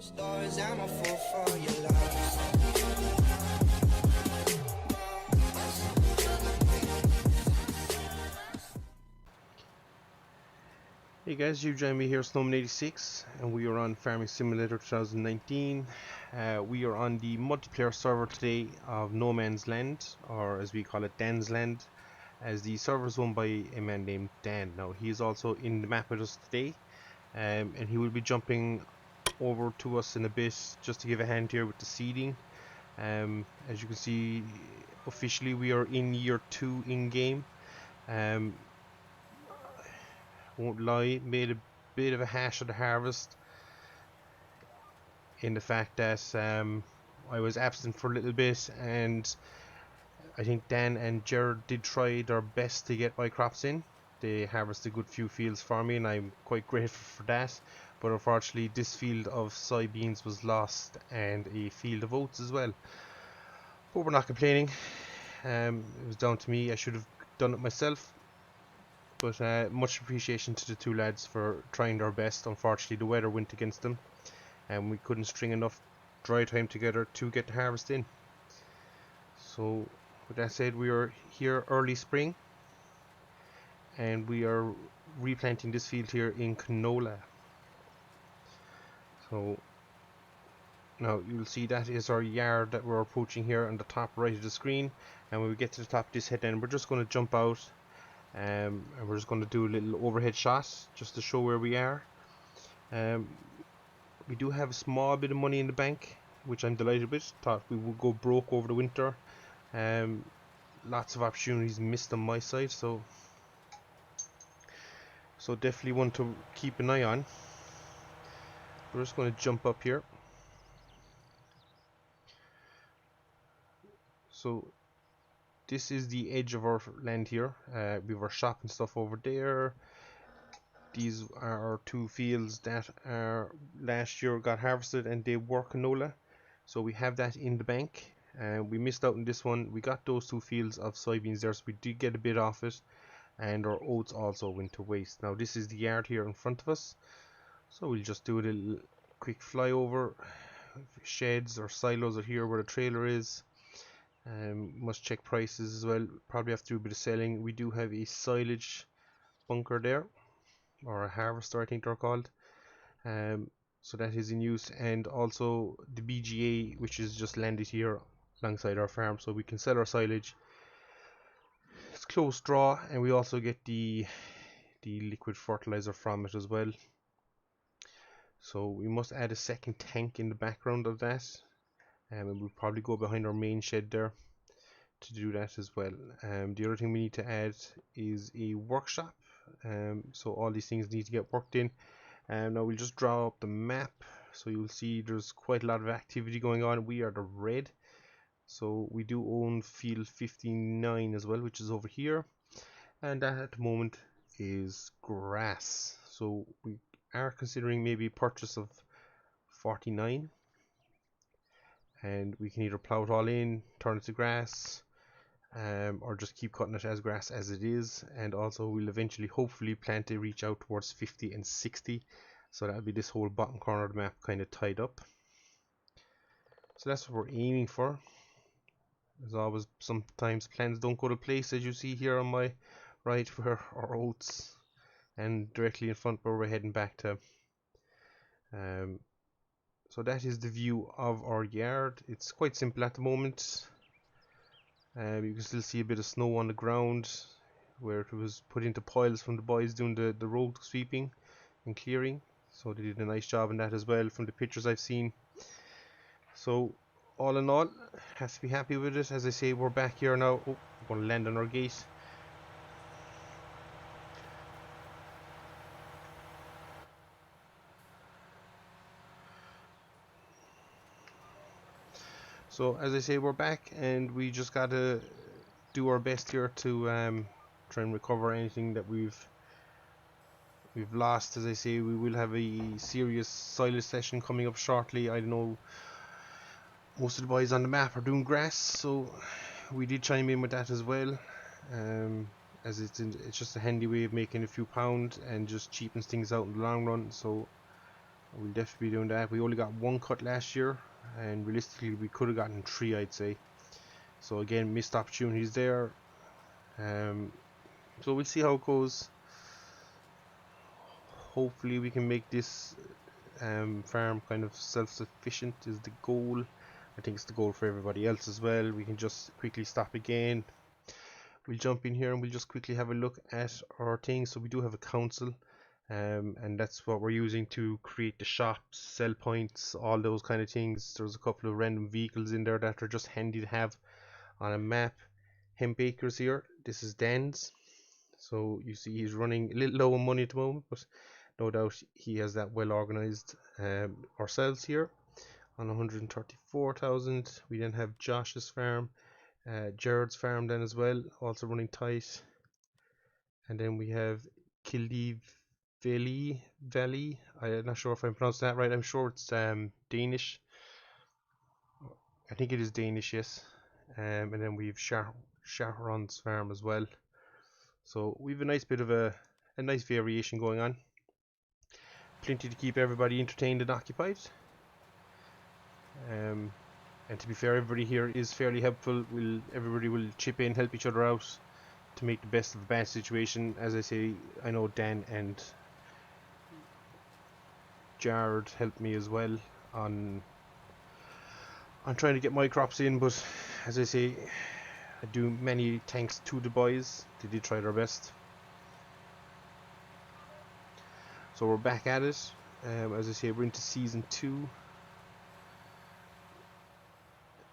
Stories, I'm a fool for your love. Hey guys, you join me here, Snowman86, and we are on Farming Simulator 2019. We are on the multiplayer server today of No Man's Land, or as we call it, Dan's Land, as the server is owned by a man named Dan. Now, he is also in the map with us today, and he will be jumping over to us in a bit just to give a hand here with the seeding. As you can see, officially we are in year 2 in-game. Won't lie, made a bit of a hash of the harvest in the fact that I was absent for a little bit, and I think Dan and Jared did try their best to get my crops in. They harvested a good few fields for me, and I'm quite grateful for that. But unfortunately, this field of soybeans was lost, and a field of oats as well. But we're not complaining. It was down to me. I should have done it myself. But much appreciation to the two lads for trying their best. Unfortunately, the weather went against them, and we couldn't string enough dry time together to get the harvest in. So, with that said, we are here early spring, and we are replanting this field here in canola. So, now you'll see that is our yard that we're approaching here on the top right of the screen. And when we get to the top of this head end, we're just going to jump out. And we're just going to do a little overhead shot just to show where we are. We do have a small bit of money in the bank, which I'm delighted with. Thought we would go broke over the winter. Lots of opportunities missed on my side, so definitely one to keep an eye on. We're just going to jump up here. So this is the edge of our land here. We have our shop and stuff over there. These are our two fields that are last year got harvested, and they were canola. So we have that in the bank. We missed out on this one. We got those two fields of soybeans there, so we did get a bit off it. And our oats also went to waste. Now this is the yard here in front of us. So we'll just do a little quick flyover. Sheds or silos are here where the trailer is. Must check prices as well. Probably have to do a bit of selling. We do have a silage bunker there, or a harvester I think they're called. So that is in use, and also the BGA, which is just landed here alongside our farm, so we can sell our silage. It's close draw, and we also get the liquid fertilizer from it as well. So we must add a second tank in the background of that, and we'll probably go behind our main shed there to do that as well. The other thing we need to add is a workshop. So all these things need to get worked in. Now we'll just draw up the map, so you'll see there's quite a lot of activity going on. We are the red, so we do own field 59 as well, which is over here, and that at the moment is grass. So we are considering maybe purchase of 49, and we can either plow it all in, turn it to grass, or just keep cutting it as grass as it is. And also we'll eventually hopefully plan to reach out towards 50 and 60, so that'll be this whole bottom corner of the map kind of tied up. So that's what we're aiming for. As always, sometimes plans don't go to place, as you see here on my right, where our oats, and directly in front where we're heading back to. So that is the view of our yard. It's quite simple at the moment. You can still see a bit of snow on the ground where it was put into piles from the boys doing the road sweeping and clearing. So they did a nice job on that as well from the pictures I've seen. So all in all, have to be happy with it. As I say, we're back here now. Oh, we're going to land on our gate. So as I say, we're back, and we just got to do our best here to try and recover anything that we've lost. As I say, we will have a serious silage session coming up shortly. I know most of the boys on the map are doing grass, so we did chime in with that as well, as it's just a handy way of making a few pounds and just cheapens things out in the long run. So We'll definitely be doing that. We only got one cut last year, and realistically we could have gotten three, I'd say. So again, missed opportunities there. So we'll see how it goes. Hopefully we can make this farm kind of self-sufficient is the goal. I think it's the goal for everybody else as well. We can just quickly stop again. We'll jump in here and we'll just quickly have a look at our things. So we do have a council, and that's what we're using to create the shops, sell points, all those kind of things. There's a couple of random vehicles in there that are just handy to have on a map. Hemp acres here. This is Dan's. So you see he's running a little low on money at the moment, but no doubt he has that well organized. Ourselves here on 134,000. We then have Josh's farm, Jared's farm then as well, also running tight. And then we have Kildy Valley. I'm not sure if I'm pronouncing that right. I'm sure it's Danish. I think it is Danish, yes. And then we've Sharon's farm as well. So we've a nice bit of a nice variation going on. Plenty to keep everybody entertained and occupied. And to be fair, everybody here is fairly helpful. Everybody will chip in, help each other out to make the best of a bad situation. As I say, I know Dan and Jared helped me as well on trying to get my crops in, but as I say, I do many thanks to the boys. They did try their best. So we're back at it. As I say, we're into season 2,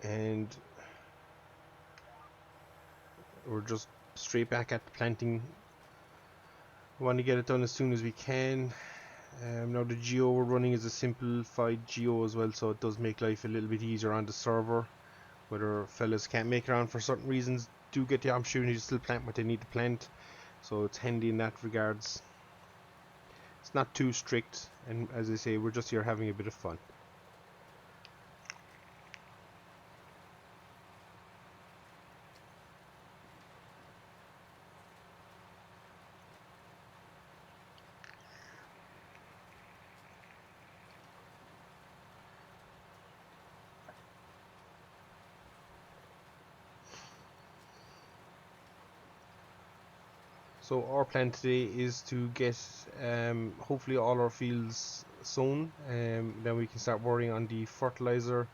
and we're just straight back at the planting. We want to get it done as soon as we can. Now the geo we're running is a simplified geo as well, so it does make life a little bit easier on the server. Whether fellas can't make it on for certain reasons, do get the opportunity to still plant what they need to plant, so it's handy in that regards. It's not too strict, and as I say, we're just here having a bit of fun. So our plan today is to get hopefully all our fields sown, then we can start worrying on the fertilizer.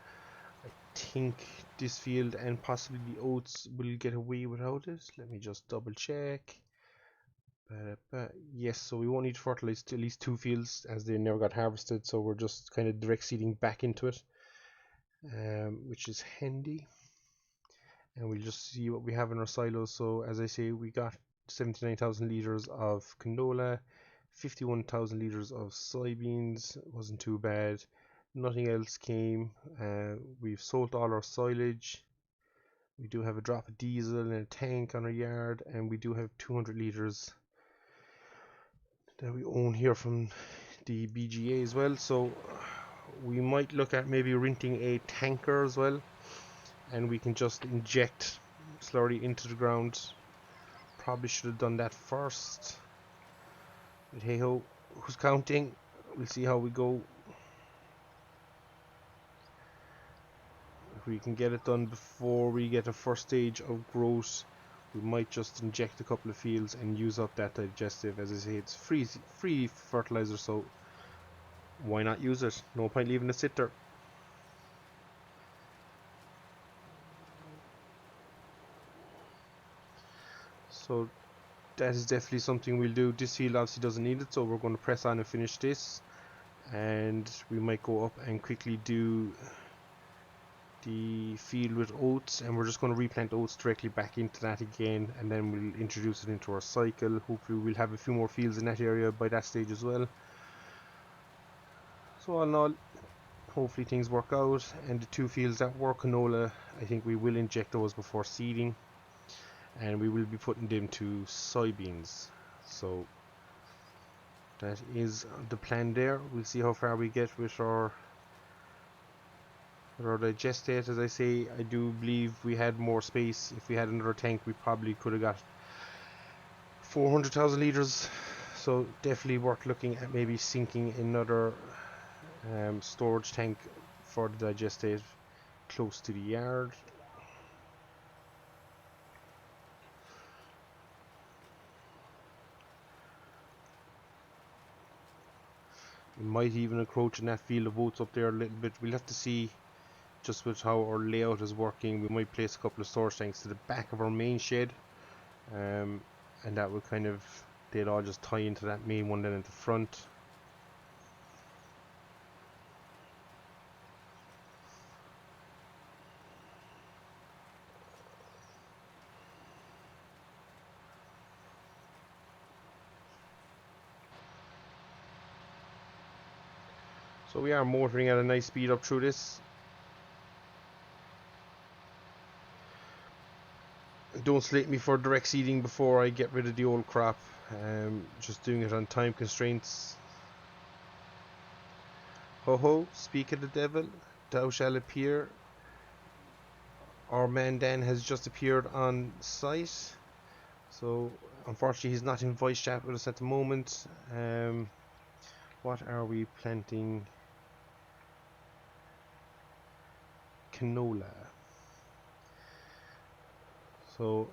I think this field and possibly the oats will get away without it. Let me just double check. Yes, so we won't need to fertilize at least 2 fields as they never got harvested, so we're just kind of direct seeding back into it, which is handy. And we'll just see what we have in our silos. So as I say, we got 79,000 liters of canola, 51,000 liters of soybeans. Wasn't too bad. Nothing else came. We've sold all our silage. We do have a drop of diesel in a tank on our yard, and we do have 200 liters that we own here from the BGA as well. So we might look at maybe renting a tanker as well, and we can just inject slowly into the ground. Probably should have done that first, but hey ho, who's counting? We'll see how we go. If we can get it done before we get a first stage of growth, we might just inject a couple of fields and use up that digestive. As I say, it's free fertilizer, so why not use it? No point leaving it sit there. So that is definitely something we'll do. This field obviously doesn't need it, so we're going to press on and finish this, and we might go up and quickly do the field with oats, and we're just going to replant oats directly back into that again, and then we'll introduce it into our cycle. Hopefully we'll have a few more fields in that area by that stage as well. So all in all, hopefully things work out, and the 2 fields that were canola, I think we will inject those before seeding, and we will be putting them to soybeans. So that is the plan there. We'll see how far we get with our digestate. As I say, I do believe we had more space. If we had another tank, we probably could have got 400,000 liters. So definitely worth looking at maybe sinking another storage tank for the digestate close to the yard. We might even encroach in that field of oats up there a little bit. We'll have to see just with how our layout is working. We might place a couple of storage tanks to the back of our main shed, and that will kind of, they'll all just tie into that main one then at the front. So we are motoring at a nice speed up through this. Don't slate me for direct seeding before I get rid of the old crop. Just doing it on time constraints. Ho ho, speak of the devil, thou shalt appear. Our man Dan has just appeared on site. So unfortunately he's not in voice chat with us at the moment. What are we planting? Canola. So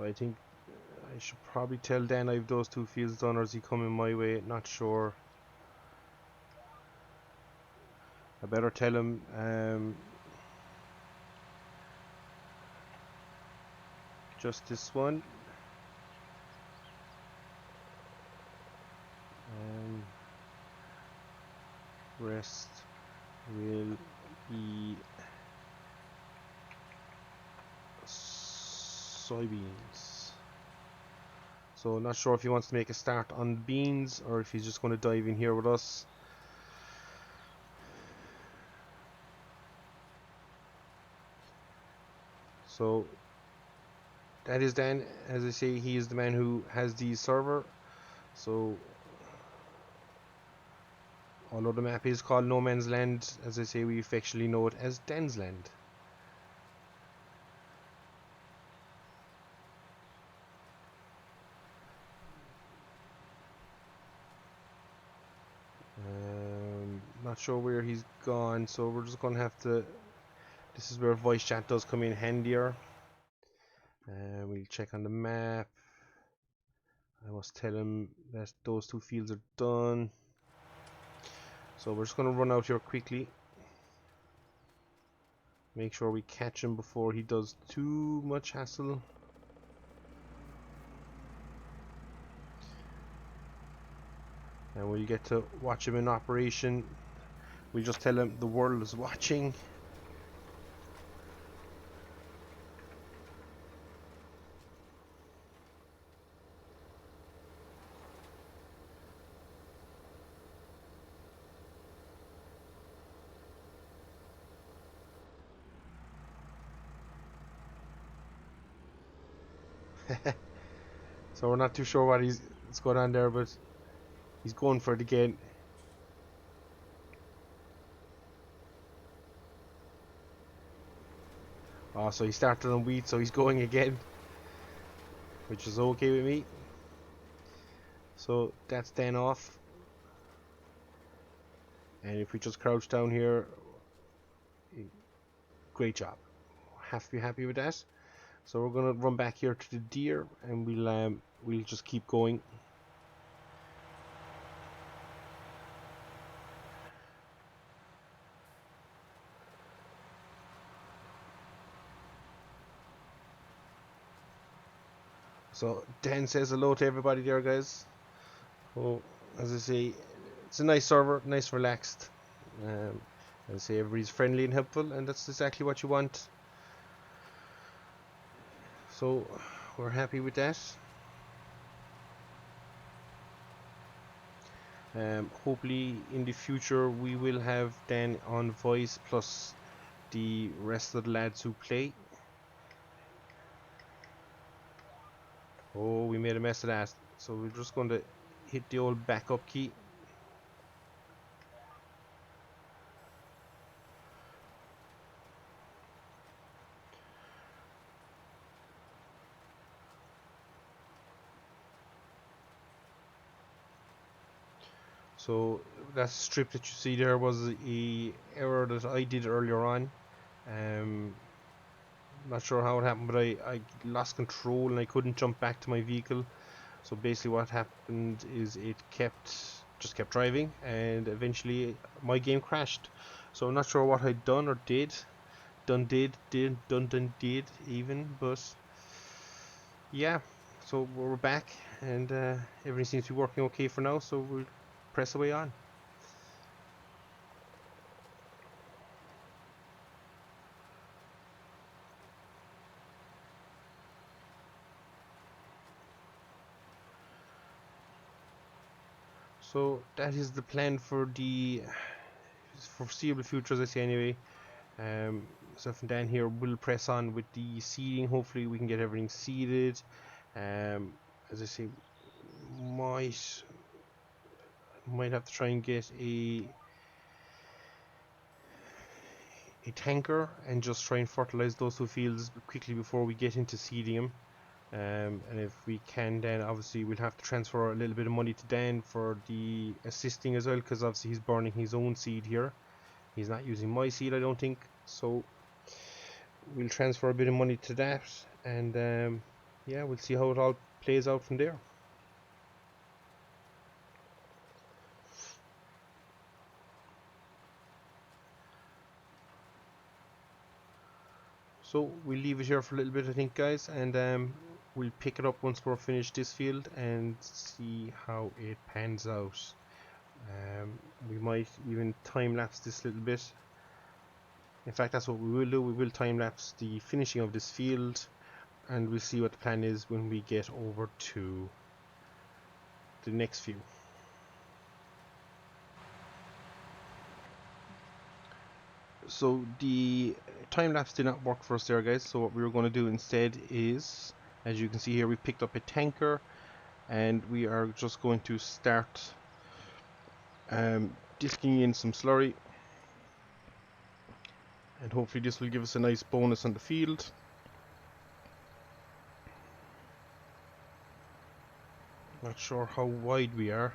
I think I should probably tell Dan I have those two fields done, or is he coming my way? Not sure. I better tell him. Just this one. Rest will be soybeans. So not sure if he wants to make a start on beans or if he's just going to dive in here with us. So that is Dan. As I say, he is the man who has the server. So although the map is called No Man's Land, as I say, we affectionately know it as Dan's Land. Not sure where he's gone, so we're just going to have to. This is where voice chat does come in handier. We'll check on the map. I must tell him that those two fields are done. So we're just going to run out here quickly. Make sure we catch him before he does too much hassle. And we'll get to watch him in operation. We just tell him the world is watching. So we're not too sure what's going on there, but he's going for it again. Oh, so he started on wheat, so he's going again, which is okay with me. So that's then off. And if we just crouch down here, great job. Have to be happy with that. So we're gonna run back here to the deer, and we'll just keep going. So Dan says hello to everybody there, guys. So as I say, it's a nice server, nice relaxed. As I say, everybody's friendly and helpful, and that's exactly what you want. So we're happy with that. Hopefully in the future we will have Dan on voice plus the rest of the lads who play. Oh, we made a mess of that. So we're just going to hit the old backup key. So that strip that you see there was a error that I did earlier on. Not sure how it happened, but I lost control and I couldn't jump back to my vehicle. So basically what happened is it just kept driving, and eventually my game crashed. So I'm not sure what I'd done or did. Done did even, but yeah. So we're back, and everything seems to be working okay for now, so we'll press away on. So that is the plan for the foreseeable future, as I say anyway. So from down here, we'll press on with the seeding. Hopefully, we can get everything seeded. As I say, might have to try and get a tanker and just try and fertilize those two fields quickly before we get into seeding them. And if we can, then obviously we'll have to transfer a little bit of money to Dan for the assisting as well, because obviously he's burning his own seed here. He's not using my seed, I don't think. So we'll transfer a bit of money to that, and yeah, we'll see how it all plays out from there. So we'll leave it here for a little bit, I think, guys, and we'll pick it up once we're finished this field and see how it pans out. We might even time lapse this little bit. In fact, that's what we will do. We will time lapse the finishing of this field, and we'll see what the plan is when we get over to the next view. So the time lapse did not work for us there, guys. So what we were going to do instead is, as you can see here, we picked up a tanker, and we are just going to start disking in some slurry, and hopefully this will give us a nice bonus on the field. Not sure how wide we are.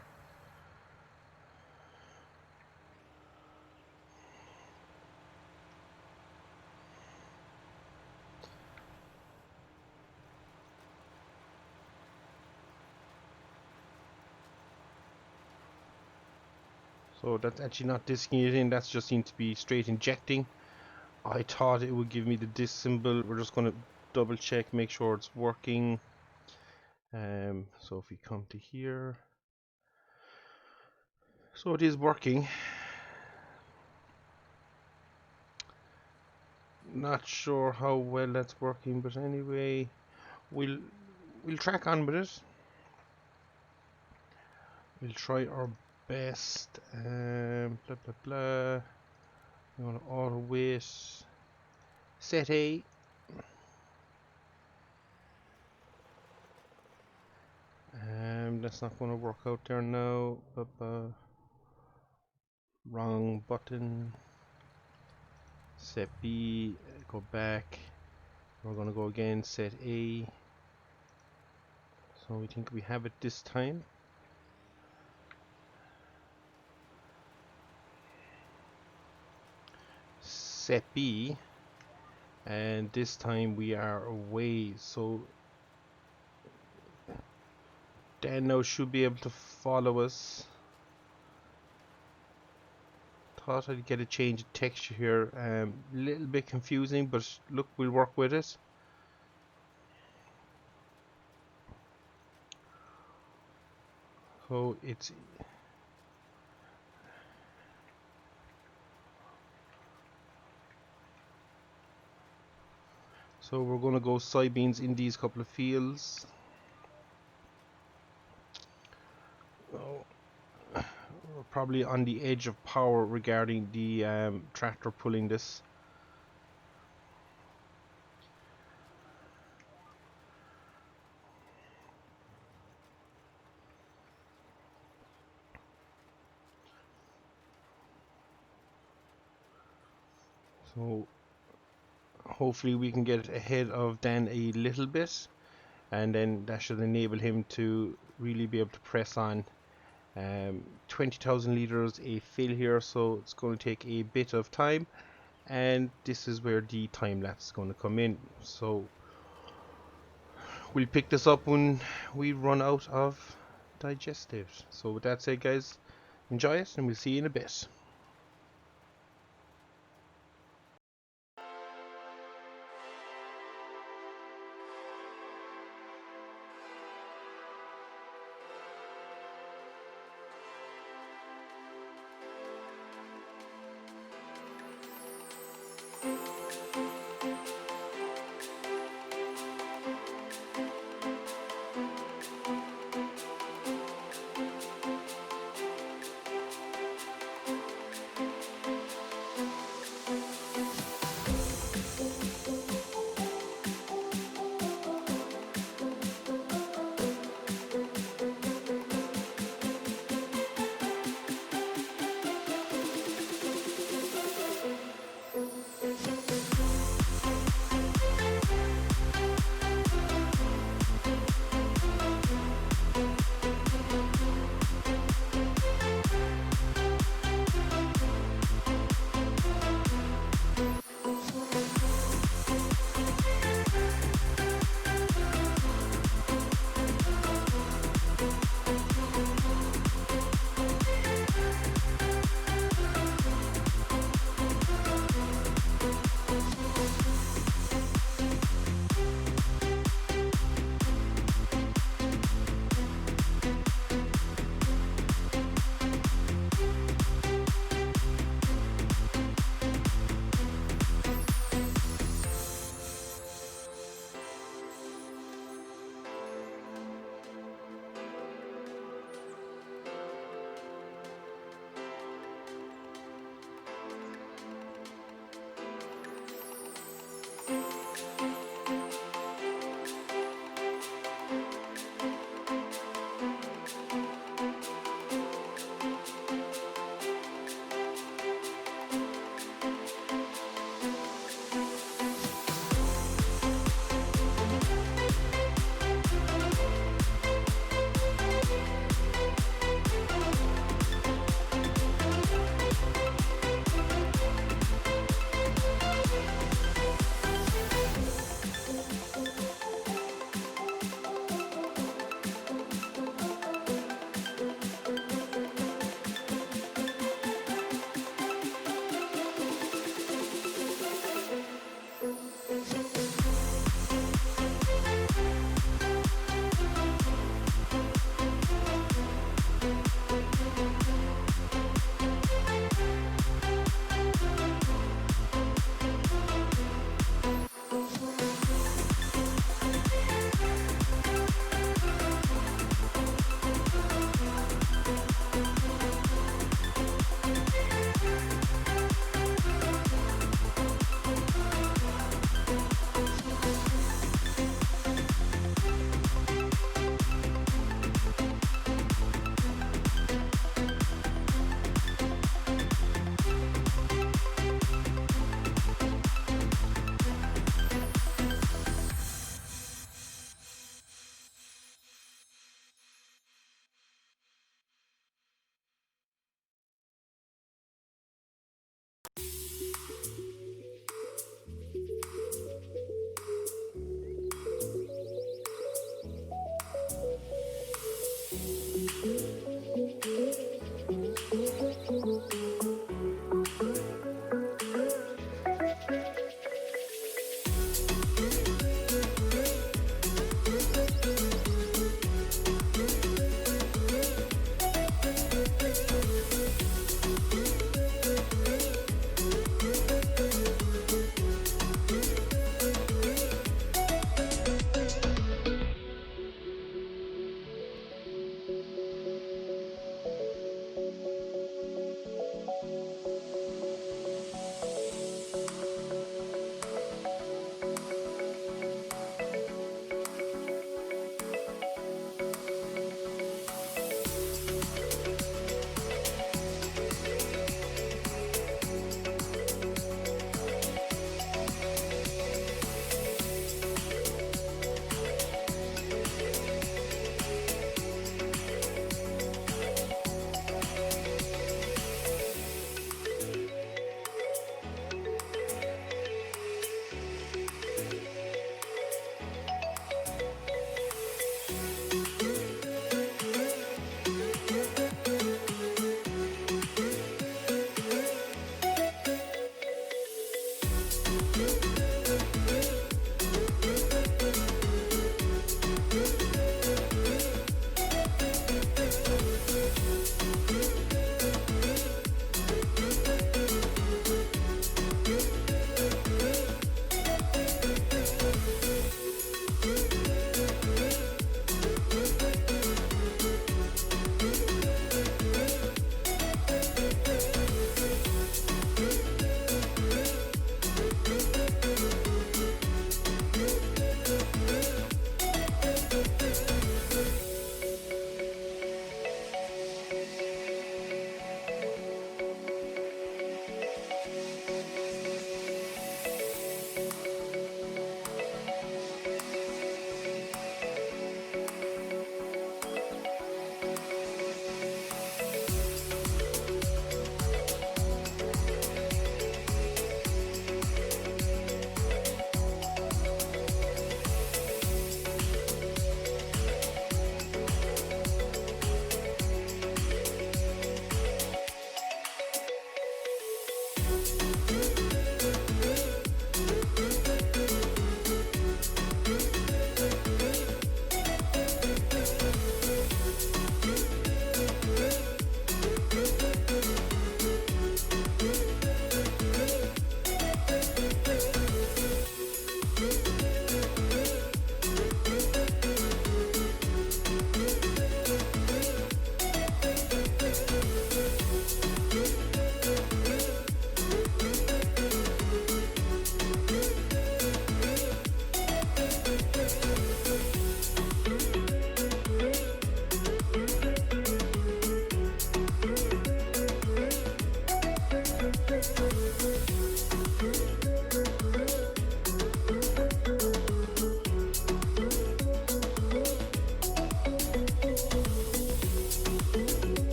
So that's actually not disking it in, that's just seemed to be straight injecting. I thought it would give me the disc symbol. We're just going to double check, make sure it's working. So if we come to here, so it is working. Not sure how well that's working, but anyway, we'll track on with it. We'll try our best. Blah blah blah. I'm gonna auto wait. Set A. That's not gonna work out there now. Wrong button. Set B. Go back. We're gonna go again. Set A. So we think we have it this time. Set B, and this time we are away, so Dan now should be able to follow us. Thought I'd get a change of texture here, a little bit confusing, but look, we'll work with it. So it's so we're going to go soybeans in these couple of fields. Oh, we're probably on the edge of power regarding the tractor pulling this. So hopefully we can get ahead of Dan a little bit, and then that should enable him to really be able to press on 20,000 liters a fill here, so it's going to take a bit of time, and this is where the time lapse is going to come in. So we'll pick this up when we run out of digestive. So with that said, guys, enjoy it, and we'll see you in a bit.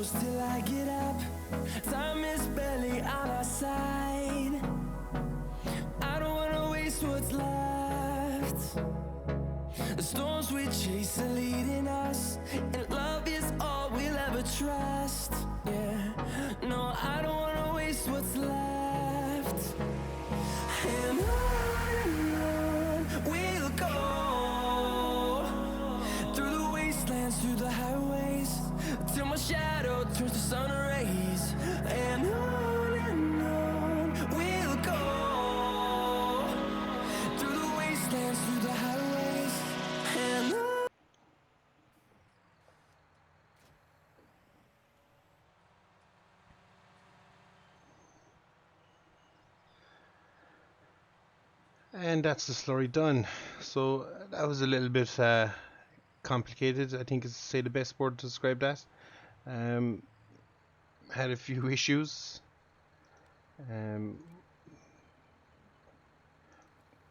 close till I get up. Time is barely on our side. I don't wanna waste what's left. The storms we chase are leading us, and love is all we'll ever trust. Yeah, no, I don't wanna waste what's left. And on we'll go, through the wastelands, through the highways, till my shadow turns to sun rays. And on we'll go, through the wastelands, through the highways, and on. And that's the story done. So that was a little bit complicated, I think is to say the best word to describe that. Had a few issues,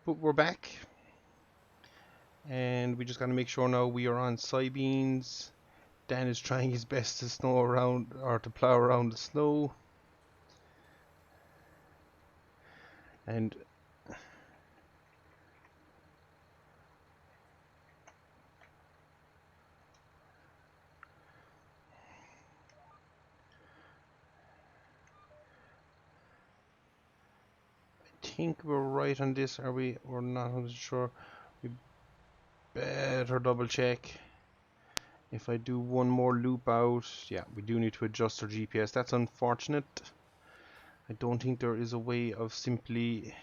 but we're back, and we just got to make sure now we are on soybeans. Dan is trying his best to snow around, or to plow around the snow, and I think we're right on this. Are we? We're not 100% sure. We better double check. If I do one more loop out, yeah, we do need to adjust our GPS. That's unfortunate. I don't think there is a way of simply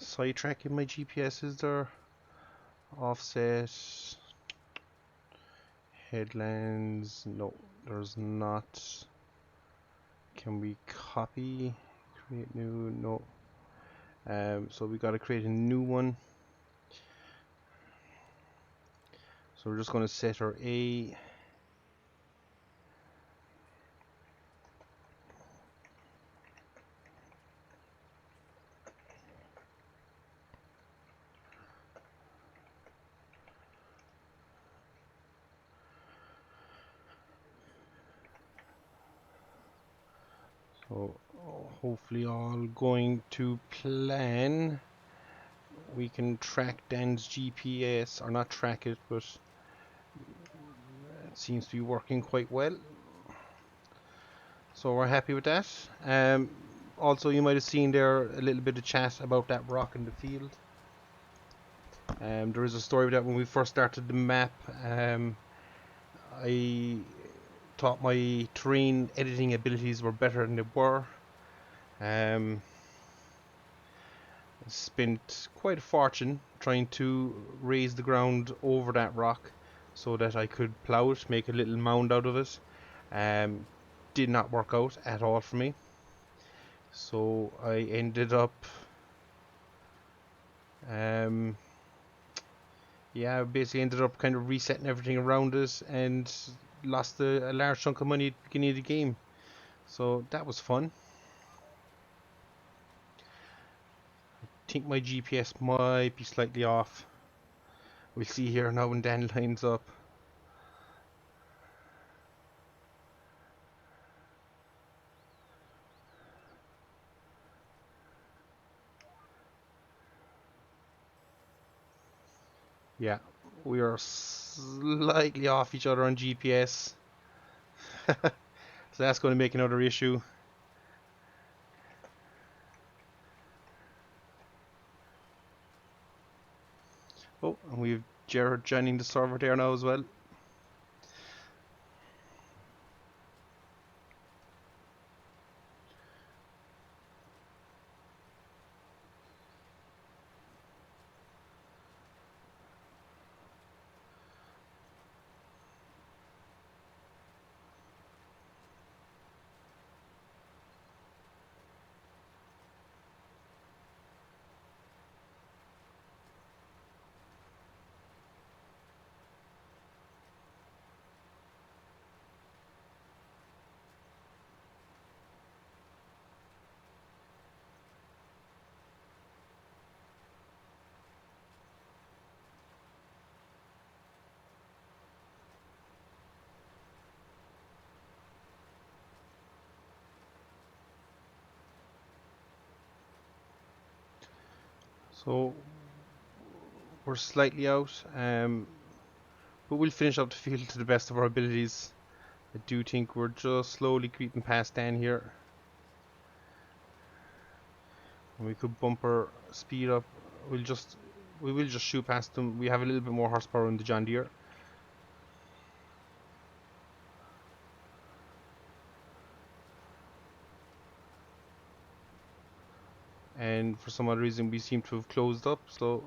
sidetracking my GPS. Is there? Offset, headlands, no, there's not. Can we copy, create new? No. So we got to create a new one. So we're just going to set our A. So hopefully all going to plan. We can track Dan's GPS, or not track it, but it seems to be working quite well. So we're happy with that. Also, you might have seen there a little bit of chat about that rock in the field. There is a story about that when we first started the map. I thought my terrain editing abilities were better than they were. Spent quite a fortune trying to raise the ground over that rock so that I could plow it, make a little mound out of it. Did not work out at all for me. So I ended up yeah, basically ended up kind of resetting everything around it and lost a large chunk of money at the beginning of the game. So that was fun. I think my GPS might be slightly off. We'll see here now when Dan lines up. Yeah, we are slightly off each other on GPS. So that's going to make another issue. Oh, and we have Jared joining the server there now as well. So we're slightly out, but we'll finish up the field to the best of our abilities. I do think we're just slowly creeping past Dan here. And we could bump our speed up. We will just shoot past them. We have a little bit more horsepower in the John Deere. And for some odd reason we seem to have closed up, so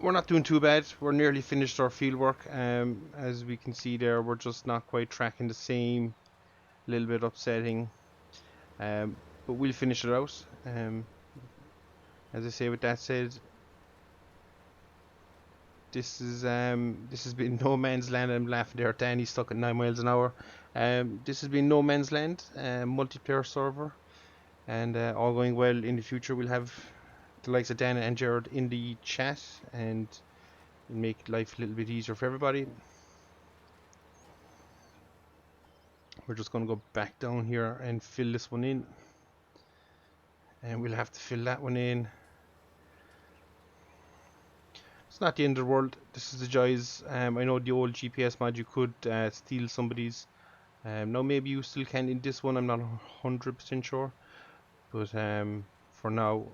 we're not doing too bad. We're nearly finished our field work. As we can see there, we're just not quite tracking the same. A little bit upsetting, but we'll finish it out. As I say, with that said, this has been no man's land. I'm laughing there at Danny stuck at 9 miles an hour. This has been no man's land, multiplayer server, and all going well in the future. We'll have the likes of Dan and Jared in the chat, and make life a little bit easier for everybody. We're just going to go back down here and fill this one in, and we'll have to fill that one in. It's not the end of the world. This is the joys. I know the old GPS mod, you could steal somebody's. Now maybe you still can in this one. I'm not 100% sure, but for now,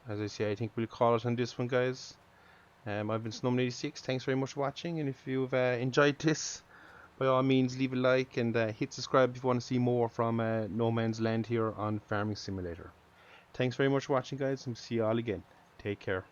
as I say, I think we'll call it on this one, guys. I've been Snowman86. Thanks very much for watching, and if you've enjoyed this, by all means leave a like and hit subscribe if you want to see more from No Man's Land here on Farming Simulator. Thanks very much for watching, guys, and see you all again. Take care.